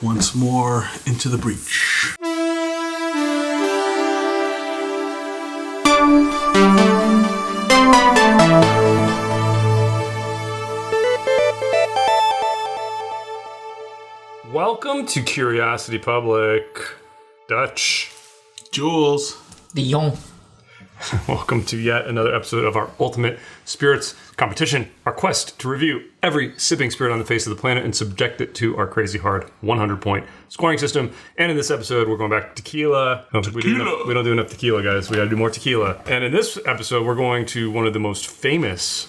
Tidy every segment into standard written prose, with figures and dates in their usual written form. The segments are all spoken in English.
once more into the breach. Welcome to Curiosity Public. Dutch. Jules. Dion. Welcome to yet another episode of our Ultimate Spirits Competition, our quest to review every sipping spirit on the face of the planet and subject it to our crazy hard 100-point scoring system. And in this episode, we're going back to tequila. We don't do enough tequila, guys. We got to do more tequila. And in this episode, we're going to one of the most famous,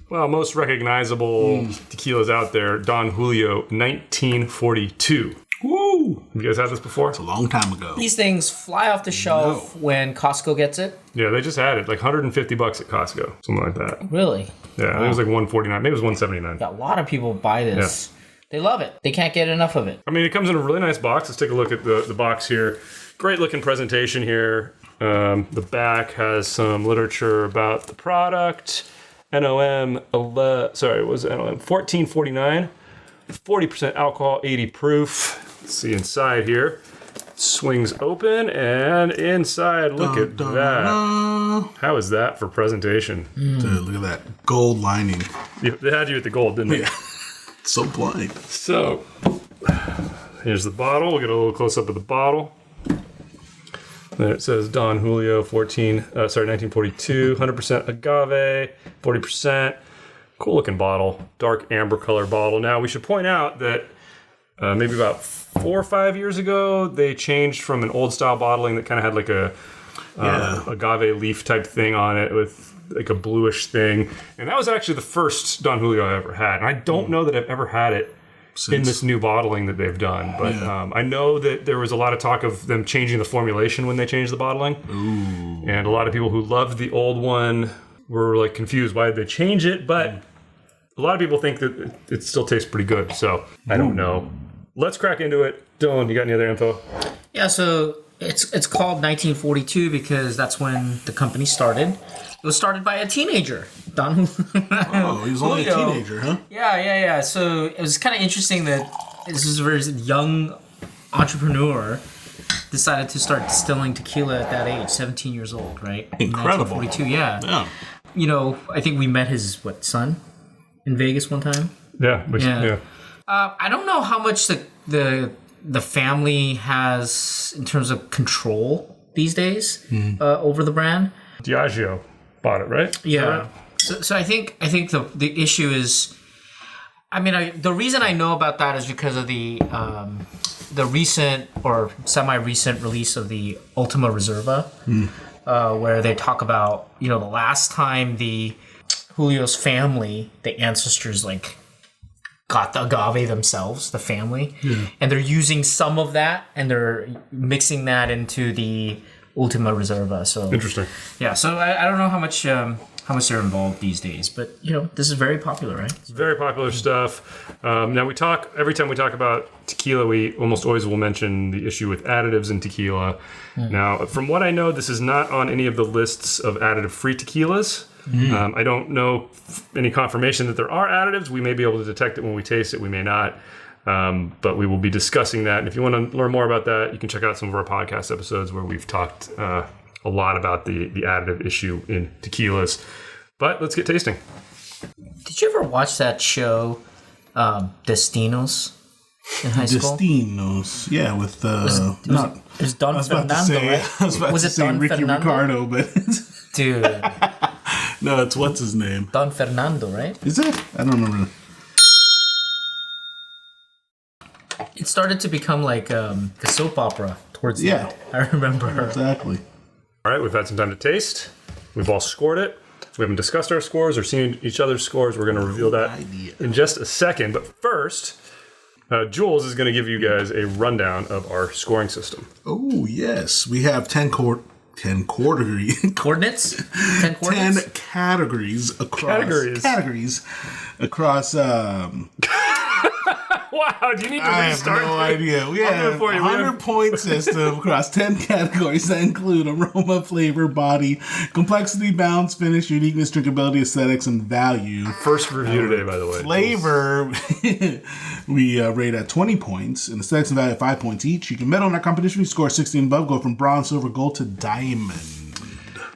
most recognizable tequilas out there, Don Julio 1942. Woo! Have you guys had this before? It's a long time ago. These things fly off the shelf when Costco gets it. Yeah, they just had it, like $150 at Costco, something like that. Really? Yeah, I think it was like $149, maybe it was $179. A lot of people buy this. Yeah. They love it. They can't get enough of it. I mean, it comes in a really nice box. Let's take a look at the box here. Great looking presentation here. The back has some literature about the product. NOM 1449, 40% alcohol, 80 proof. Let's see inside here. Swings open, and inside, look at that. How is that for presentation? Dude, look at that gold lining. Yeah, they had you at the gold, didn't they? Yeah. So blind. So, here's the bottle. We'll get a little close up of the bottle. There it says Don Julio 1942, 100% agave, 40%. Cool looking bottle, dark amber color bottle. Now we should point out that maybe about 4 or 5 years ago, they changed from an old style bottling that kind of had like a agave leaf type thing on it with like a bluish thing. And that was actually the first Don Julio I ever had. And I don't know that I've ever had it in this new bottling that they've done. But I know that there was a lot of talk of them changing the formulation when they changed the bottling. Ooh. And a lot of people who loved the old one were like confused why did they change it. But a lot of people think that it still tastes pretty good. So I don't know. Let's crack into it. Dylan, you got any other info? Yeah, so it's called 1942 because that's when the company started. It was started by a teenager, Don Julio. Oh, he was only a teenager, huh? Yeah. So it was kind of interesting that this was a very young entrepreneur decided to start distilling tequila at that age, 17 years old, right? Incredible. 1942, yeah. Yeah. You know, I think we met his, son? In Vegas one time? Yeah. I don't know how much the family has in terms of control these days over the brand. Diageo bought it, right? Yeah. Right? So I think the issue is, the reason I know about that is because of the recent or semi-recent release of the Ultima Reserva, where they talk about the last time the Julio's family, the ancestors, got the agave themselves, the family, and they're using some of that and they're mixing that into the Ultima Reserva. So interesting. Yeah, so I don't know how much they're involved these days, but this is very popular, right? It's very popular stuff. Now every time we talk about tequila, we almost always will mention the issue with additives in tequila. Now, from what I know, this is not on any of the lists of additive-free tequilas. I don't know any confirmation that there are additives. We may be able to detect it when we taste it. We may not. But we will be discussing that. And if you want to learn more about that, you can check out some of our podcast episodes where we've talked a lot about the additive issue in tequilas. But let's get tasting. Did you ever watch that show, Destinos, in high school? Destinos, yeah, with it was Don Fernando, right? I was about to say Ricky Ricardo, but dude, no, it's what's his name? Don Fernando, right? Is it? I don't remember. It started to become like a soap opera towards the end. I remember. Exactly. All right, we've had some time to taste. We've all scored it. We haven't discussed our scores or seen each other's scores. We're going to reveal that in just a second. But first, Jules is going to give you guys a rundown of our scoring system. Oh, yes. We have 10 coordinates? 10 coordinates? 10 coordinates? 10 categories across... Categories across... Wow, do you need to I have restart? no idea. We I'll do have it for you. a 100-point system across 10 categories that include aroma, flavor, body, complexity, balance, finish, uniqueness, drinkability, aesthetics, and value. First review today, by the way. Flavor, we rate at 20 points, and aesthetics and value at 5 points each. You can medal in our competition. We score 60 and above, go from bronze, silver, gold to diamond.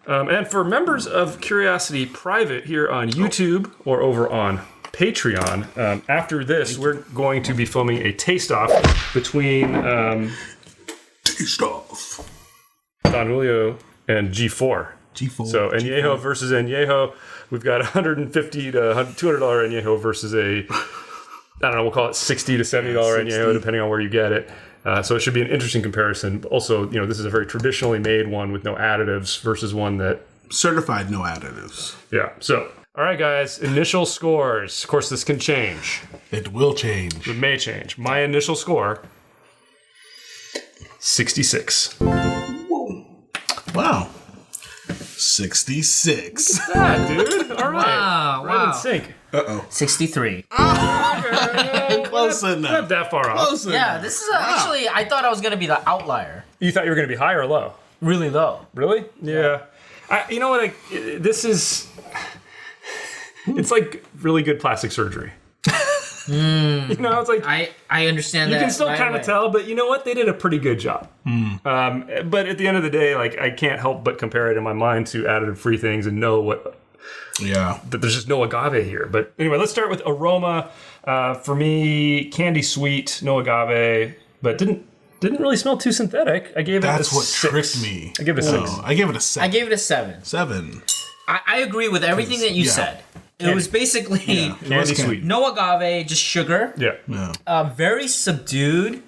And for members of Curiosity Private here on YouTube or over on Patreon, after this, we're going to be filming a taste-off between Taste-off. Don Julio and G4. G4. So anejo versus anejo. We've got $150 to $200 anejo versus a, I don't know, we'll call it $60 to $70 anejo, depending on where you get it. So it should be an interesting comparison. Also, this is a very traditionally made one with no additives versus one that... Certified no additives. Yeah. So, all right, guys. Initial scores. Of course, this can change. It will change. It may change. My initial score, 66. Wow. 66. Look at that, dude. All right. Wow, Right in wow. sync. 63. Close enough. Not that far off. Close Yeah, enough. this is actually, I thought I was going to be the outlier. You thought you were going to be high or low? Really low. Really? Yeah. You know what? This is... It's like really good plastic surgery. It's like... I understand that. You can still right kind of away. tell, but you know what? They did a pretty good job. But at the end of the day, I can't help but compare it in my mind to additive-free things and know that there's just no agave here. But anyway, let's start with aroma. For me, candy sweet, no agave, but didn't really smell too synthetic. I gave it a 6. That's what tricked me. I gave it a 6. I gave it a 7. I gave it a 7. 7. I agree with everything that you said. It was basically Candy sweet. no agave, just sugar. Yeah. Very subdued.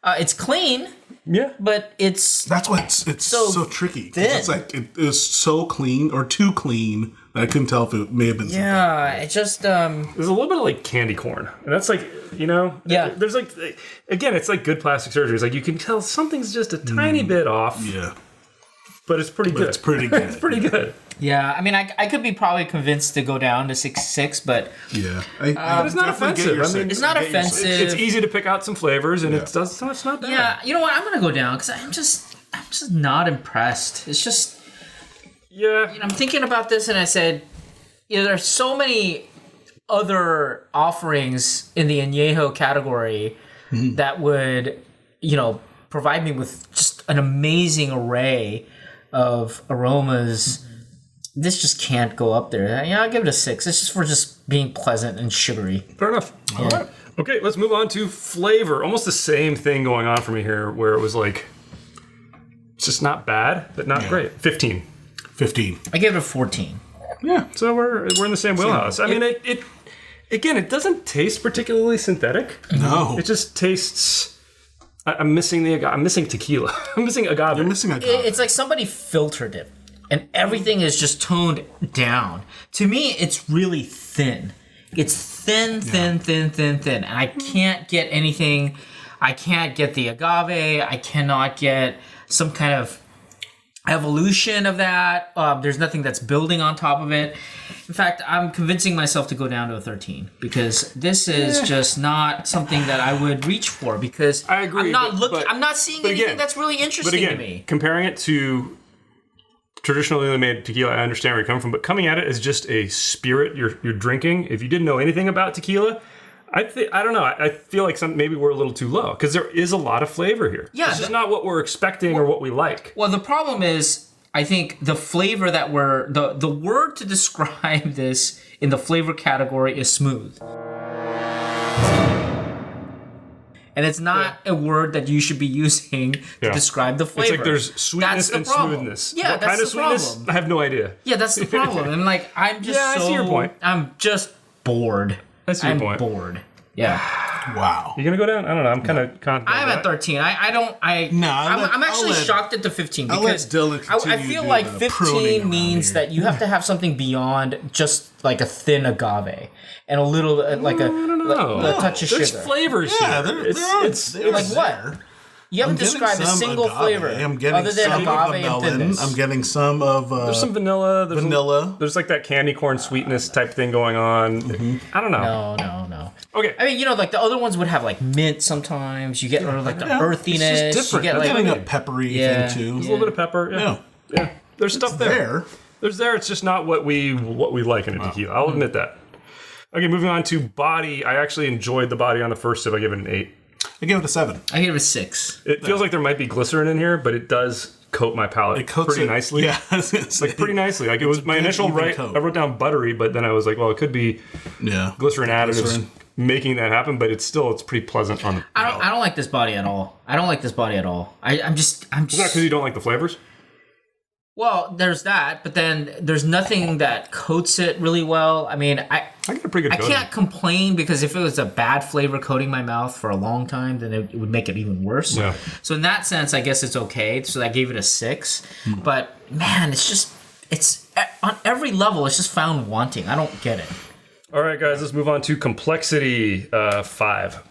It's clean, Yeah. but it's... That's why it's so tricky. 'Cause thin. It's like it was so clean or too clean that I couldn't tell if it may have been Yeah, it just... There's a little bit of candy corn. And that's Yeah. There's again, it's like good plastic surgery. It's like you can tell something's just a tiny bit off, Yeah. but it's pretty good. It's pretty good. It's pretty good. Yeah, I mean, I could be probably convinced to go down to 6.6, but Yeah. But it's not offensive. I mean, it's not offensive. It's easy to pick out some flavors, and it's not bad. yeah, you know what? I'm gonna go down because I'm just not impressed. It's just Yeah. I'm thinking about this, and I said, there are so many other offerings in the añejo category that would, provide me with just an amazing array of aromas. This just can't go up there. I'll give it a 6. It's just for just being pleasant and sugary. Fair enough. All right. Okay, let's move on to flavor. Almost the same thing going on for me here, where it was it's just not bad, but not great. 15. 15. I gave it a 14. Yeah. So we're in the same wheelhouse. I mean, it doesn't taste particularly synthetic. No. It just tastes. I'm missing the agave. I'm missing tequila. I'm missing agave. You're missing agave. It's like somebody filtered it, and everything is just toned down. To me, it's really thin. It's thin, and I can't get anything. I can't get the agave. I cannot get some kind of evolution of that. There's nothing that's building on top of it. In fact, I'm convincing myself to go down to a 13 because this is just not something that I would reach for because I agree, I'm not but I'm not seeing anything that's really interesting to me. Comparing it to traditionally made tequila, I understand where you're coming from, but coming at it as just a spirit you're drinking. If you didn't know anything about tequila, I don't know. I feel like maybe we're a little too low because there is a lot of flavor here. Yeah, this is not what we're expecting or what we like. Well, the problem is, I think the flavor that the word to describe this in the flavor category is smooth. And it's not a word that you should be using to describe the flavor. It's like there's sweetness and smoothness. Yeah, what that's kind of the sweetness? problem. I have no idea. Yeah, that's the problem. And I'm just I see your point. I'm just bored. I see your point. I'm bored. Yeah. Wow. You gonna go down? I don't know. I'm kind of confident. I'm at 13. I'm actually shocked at the 15 I'll let because Dylan I continue feel to like do the pruning 15 around means here. that you have to have something beyond just like a thin agave and a little like a touch of There's sugar. flavors Yeah, here. it's Like what? You haven't described a single flavor I'm getting other than some agave of the and melon. thinness. I'm getting some of There's some vanilla. There's vanilla. There's like that candy corn sweetness type thing going on. I don't know. No. Okay. I mean, like the other ones would have like mint sometimes. You get or like the earthiness. It's just different. You get Getting like a peppery Yeah. thing too. There's a little bit of pepper. Yeah. There's stuff there. There's there. It's just not what we like in a tequila. I'll admit that. Okay, moving on to body. I actually enjoyed the body on the first sip. I give it an 8. I give it a 7. I give it a 6. It feels like there might be glycerin in here, but it does coat my palate It coats pretty it nicely. Yeah, like pretty nicely. Like it was my initial even coat. I wrote down buttery, but then I was like, well, it could be glycerin additives making that happen, but it's pretty pleasant on the palate. I don't like this body at all. I'm just. Is that because you don't like the flavors? Well, there's that, but then there's nothing that coats it really well. I mean, I get a pretty good I coating. can't complain because if it was a bad flavor coating my mouth for a long time, then it would make it even worse. Yeah. So in that sense, I guess it's okay. So I gave it a 6. But man, it's on every level, it's just found wanting. I don't get it. All right, guys, let's move on to complexity. 5.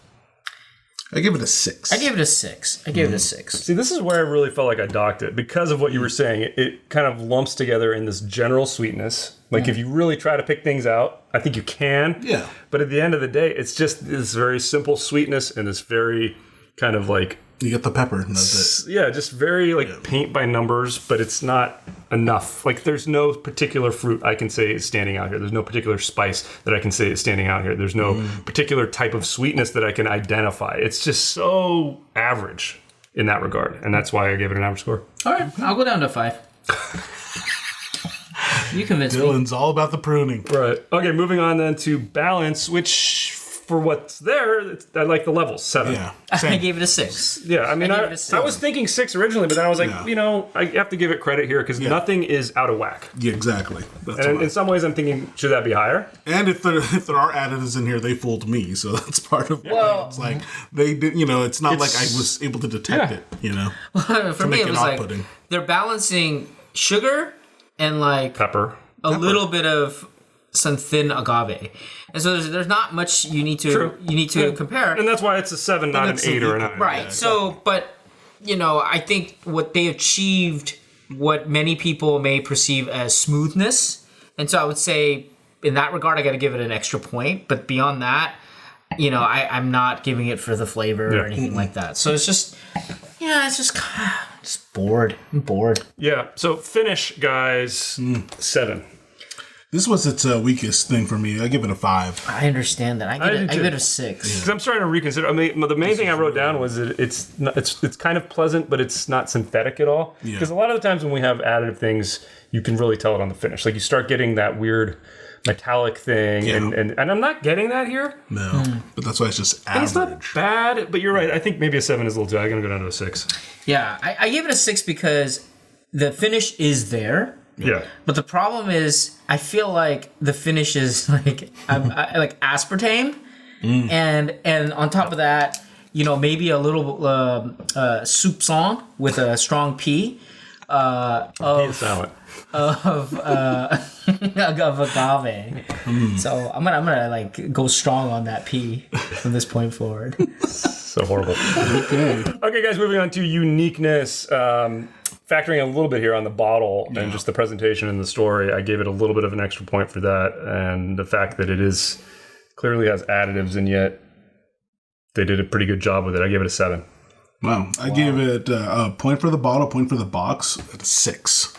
I give it a 6. I gave it a 6. See, this is where I really felt like I docked it because of what you were saying. It kind of lumps together in this general sweetness. Like if you really try to pick things out, I think you can. Yeah. But at the end of the day, it's just this very simple sweetness and this very kind of like You get the pepper, and that's it. yeah, just very like paint by numbers, but it's not enough. Like there's no particular fruit I can say is standing out here. There's no particular spice that I can say is standing out here. There's no particular type of sweetness that I can identify. It's just so average in that regard, and that's why I gave it an average score. All right, I'll go down to 5. You convinced me. Dylan's all about the pruning. Right. Okay, moving on then to balance, which for what's there, I like the levels. 7. Yeah. I Same. gave it a 6. Yeah, I mean, I gave I it a 7. was thinking 6 originally, but then I was like, I have to give it credit here because nothing is out of whack. Yeah, exactly. That's And right. in some ways, I'm thinking, should that be higher? And if there are additives in here, they fooled me. So that's part of Well- it's like they did. It's not like I was able to detect it. For me, make it it was like off-putting. they're balancing sugar and like Pepper. a little bit of some thin agave, and so there's not much you need to compare. And that's why it's a 7, not an it's 8 or a equal. 9. Right. So, but I think what they achieved, what many people may perceive as smoothness, and so I would say in that regard, I got to give it an extra point. But beyond that, I'm not giving it for the flavor or anything like that. So it's just, it's just bored. I'm bored. Yeah. So finish, guys. 7. This was its weakest thing for me. I give it a 5. I understand that. I give it a 6. Because I'm starting to reconsider. I mean, the main thing I wrote down was that it's kind of pleasant, but it's not synthetic at all. Yeah. Because a lot of the times when we have additive things, you can really tell it on the finish. Like you start getting that weird metallic thing, and I'm not getting that here. No, but that's why it's just And it's average. not bad, but you're right. I think maybe a 7 is a little too high. I'm gonna go down to a 6. Yeah, I gave it a 6 because the finish is there. Yeah. But the problem is, I feel like the finish is like like aspartame, and on top of that, maybe a little soupçon with a strong P of Salad. of agave. So I'm gonna like go strong on that P from this point forward. So horrible. Okay, guys, moving on to uniqueness. Factoring a little bit here on the bottle and just the presentation and the story, I gave it a little bit of an extra point for that, and the fact that it is clearly has additives, and yet they did a pretty good job with it. I gave it a 7. Wow. I gave it a point for the bottle, point for the box, at 6.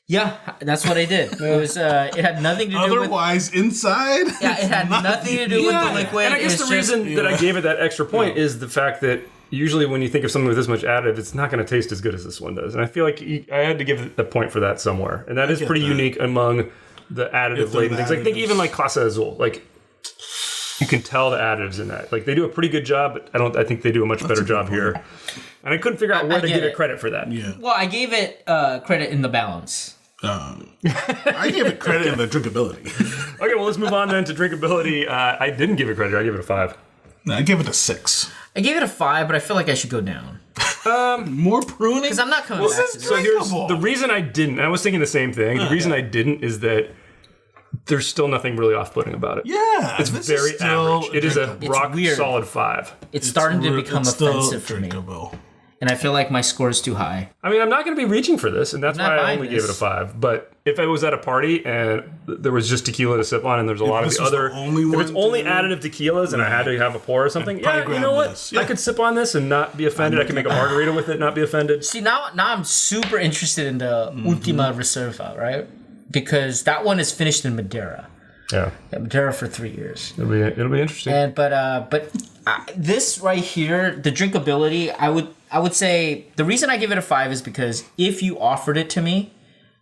Yeah, that's what I did. It was it had nothing to do with. Otherwise, inside, Yeah, it had nothing to do with the liquid. And I guess It's the just- reason that I gave it that extra point is the fact that usually when you think of something with this much additive, it's not going to taste as good as this one does. And I feel like I had to give it a point for that somewhere. And that is pretty unique among the additive laden things. Like think even like clase azul. Like you can tell the additives in that. Like they do a pretty good job, but I think they do a much better job here. And I couldn't figure out where to get give it it. credit for that. Yeah. Well, I gave it credit in the balance. I gave it credit in the drinkability. Okay, well let's move on then to drinkability. I didn't give it credit. I gave it a 5. I gave it a 6. I gave it a 5, but I feel like I should go down More pruning? because I'm not coming back to this. So here's Drinkable. the reason I didn't. I was thinking the same thing. The reason I didn't is that there's still nothing really off-putting about it. Yeah. It's very average. It is a It's rock weird. solid 5. It's starting to become it's still offensive for me. drinkable. and I feel like my score is too high. I mean, I'm not going to be reaching for this, and that's I'm not why I buying only gave it a this. 5. But if I was at a party and there was just tequila to sip on, and there's a lot of this the was the other, only if one, it's only dude. additive tequilas, and I had to have a pour or something, probably yeah, you grab know what? this. Yeah. I could sip on this and not be offended. I can make a margarita with it, not be offended. See, now I'm super interested in the Ultima Reserva, right? Because that one is finished in Madeira. Yeah, Madeira for 3 years. it'll be interesting. And but this right here, the drinkability, I would say the reason I give it a 5 is because if you offered it to me,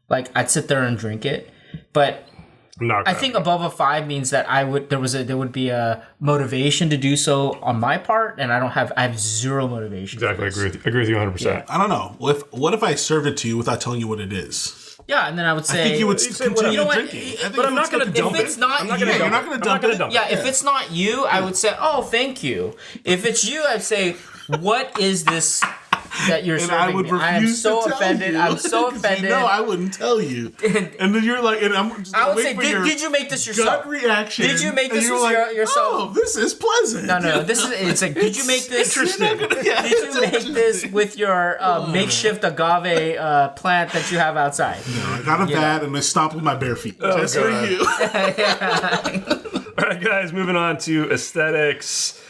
like I'd sit there and drink it. But I'm not. I think above a 5 means that there would be a motivation to do so on my part, and I have zero motivation. Exactly, I agree with you 100%. I don't know. What if I served it to you without telling you what it is? Yeah, and then I would say I think you would You say continue you know what? drinking. I think But if I'm not it's going to gonna dump if it. it's not I'm not you- going to you're dump not it. gonna I'm not dump going it. to dump yeah, it. if it's not you, I would say, oh, thank you. If it's you, I'd say, what is this that you're And serving I would me? refuse I am so to tell offended. you. I'm so 'Cause offended. You know I wouldn't tell you. And then you're like, and I'm just I gonna would wait say, for your did you make this yourself? gut reaction. Did you make and this you're like, yourself? Oh, this is pleasant. No. It's like, did you make this? Interesting. Did you make this with your makeshift agave plant that you have outside? I got a bat and I stopped with my bare feet. Just for God. you. All right, guys, moving on to aesthetics.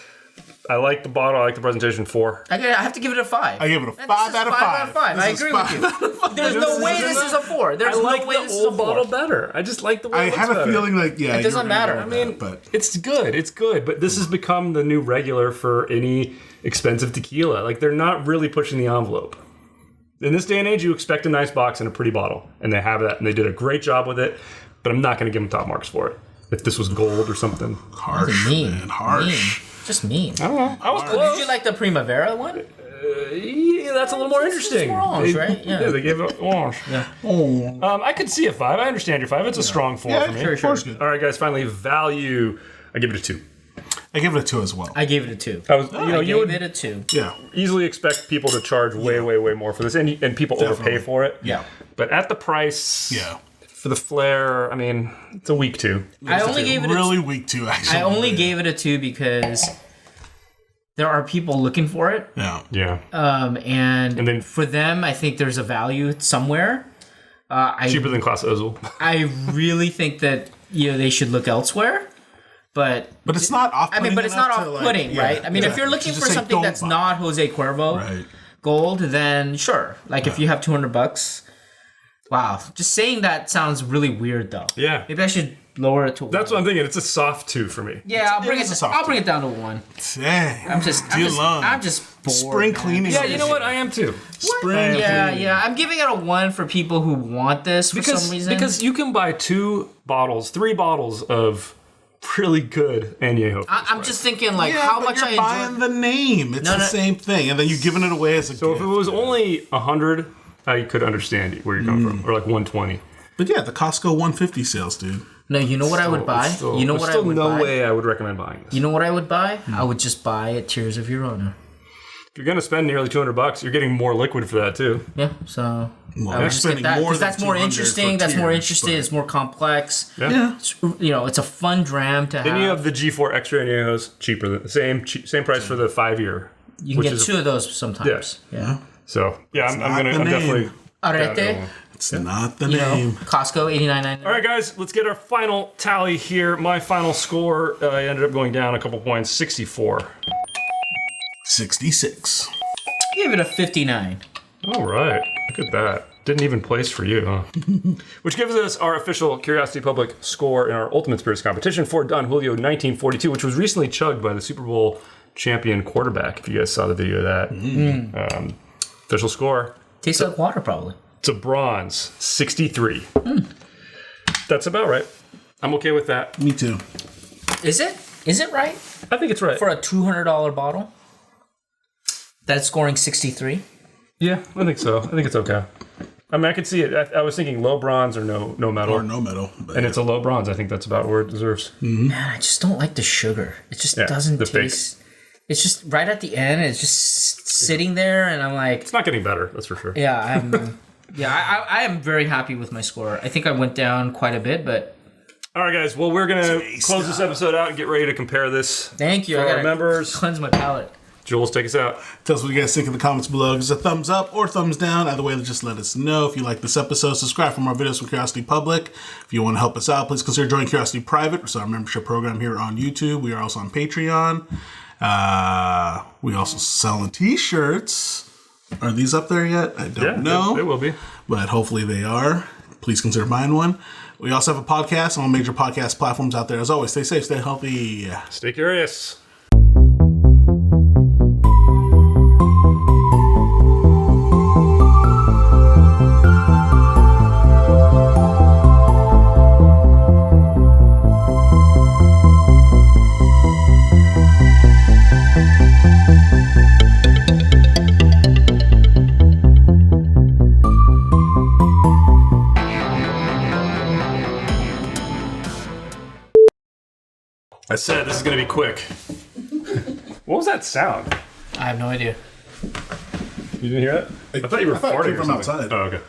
I like the bottle. I like the presentation. 4. I have to give it a 5. I give it a And 5 this is out of 5 5. out of 5. I This is agree with 5 you. out of 5. There's no way this is a 4. There's I no like way the this is a old 4. bottle better. I just like the way I it looks have a better. feeling like, yeah. It doesn't matter. I mean, But it's good. It's good. But this has become the new regular for any expensive tequila. Like, they're not really pushing the envelope. In this day and age, you expect a nice box and a pretty bottle. And they have that. And they did a great job with it. But I'm not going to give them top marks for it. If this was gold or something. harsh, Mean. man. Harsh. Mean. Just mean. I don't know. I was Did close. you like the Primavera one? Yeah, that's a little more interesting. orange, right? Yeah. They gave it orange. I could see a 5. I understand your 5. It's a strong 4 for me. Sure, sure. Good. All right, guys. Finally, value. I give it a 2. I give it a 2 as well. I gave it a 2. I was, you I would gave it a 2. Yeah. easily expect people to charge way more for this, and people overpay for it. Yeah. But at the price, Yeah. for the flair, I mean, it's a weak 2. I only gave it a Really weak too, actually. I only gave it a 2 because there are people looking for it. Yeah. Yeah. And then- for them, I think there's a value somewhere. Cheaper than clase azul. I really think that they should look elsewhere. But But it's not off-putting. but it's not enough to, off-putting, like, right? I mean, if exactly. you're looking Just for say, something "Don't that's buy." not Jose Cuervo Right. gold, then sure. Like if you have $200, wow. Just saying that sounds really weird, though. Yeah. Maybe I should lower it to 1. That's what I'm thinking. It's a soft 2 for me. Yeah, I'll bring is a it. soft I'll bring it down to 1. Dang. I'm just bored. Spring man. cleaning. Yeah, you know what? I am too. Spring Yeah, cleaning. yeah. I'm giving it a 1 for people who want this for some reason. Because you can buy 3 bottles of really good anejo. I'm just thinking like Yeah, how but much you're I buying enjoy. the name. It's No, the no. same thing, and then you're giving it away as a So gift. if it was only 100, I could understand where you're coming from, or like 120. But yeah, the Costco 150 sales, dude. No, you know what I would buy? Still, You know there's what I still would no buy? way I would recommend buying this. You know what I would buy? I would just buy a Tears of Your Honor. If you're gonna spend nearly $200, you're getting more liquid for that too. Yeah, so Well, I you're would just get spending that more because than that's more 200 interesting. for That's more Tears, interesting. but- It's more complex. Yeah. It's, it's a fun dram to have. Then you have the G4 Extra Anejos, cheaper than the same price for the 5-year. You can get 2 of those sometimes. Yeah. So yeah, I'm not the definitely. Arete, down to It's not the you know, name. Costco $89.99. All right, guys, let's get our final tally here. My final score, I ended up going down a couple points, 64. 66. Give it a 59. All right, look at that. Didn't even place for you, huh? Which gives us our official Curiosity Public score in our Ultimate Spirits competition for Don Julio 1942, which was recently chugged by the Super Bowl champion quarterback. If you guys saw the video of that, official score. Tastes like water, probably. It's a bronze, 63. That's about right. I'm okay with that. Me too. Is it? Is it right I think it's right. for a $200 bottle? That's scoring 63. Yeah, I think so. I think it's okay. I mean, I could see it. I was thinking low bronze or no metal. Or no metal. But And it's a low bronze. I think that's about where it deserves. Man, I just don't like the sugar. It just doesn't the fake. taste. It's just right at the end. It's just sitting there, and I'm like, It's not getting better, that's for sure. yeah, I am very happy with my score. I think I went down quite a bit, but All right, guys. Well, we're going to close this episode out and get ready to compare this thank you. for I our gotta members. cleanse my palate. Jules, take us out. Tell us what you guys think in the comments below. Give us a thumbs up or thumbs down. Either way, just let us know. If you like this episode, subscribe for more videos from Curiosity Public. If you want to help us out, please consider joining Curiosity Private, which is our membership program here on YouTube. We are also on Patreon. We also selling t-shirts. Are these up there yet? I don't know. They will be. But hopefully they are. Please consider buying one. We also have a podcast on all major podcast platforms out there. As always, stay safe, stay healthy. Stay curious. I said this is going to be quick. What was that sound? I have no idea. You didn't hear that? I thought you were farting it came or from something. outside. Oh, okay.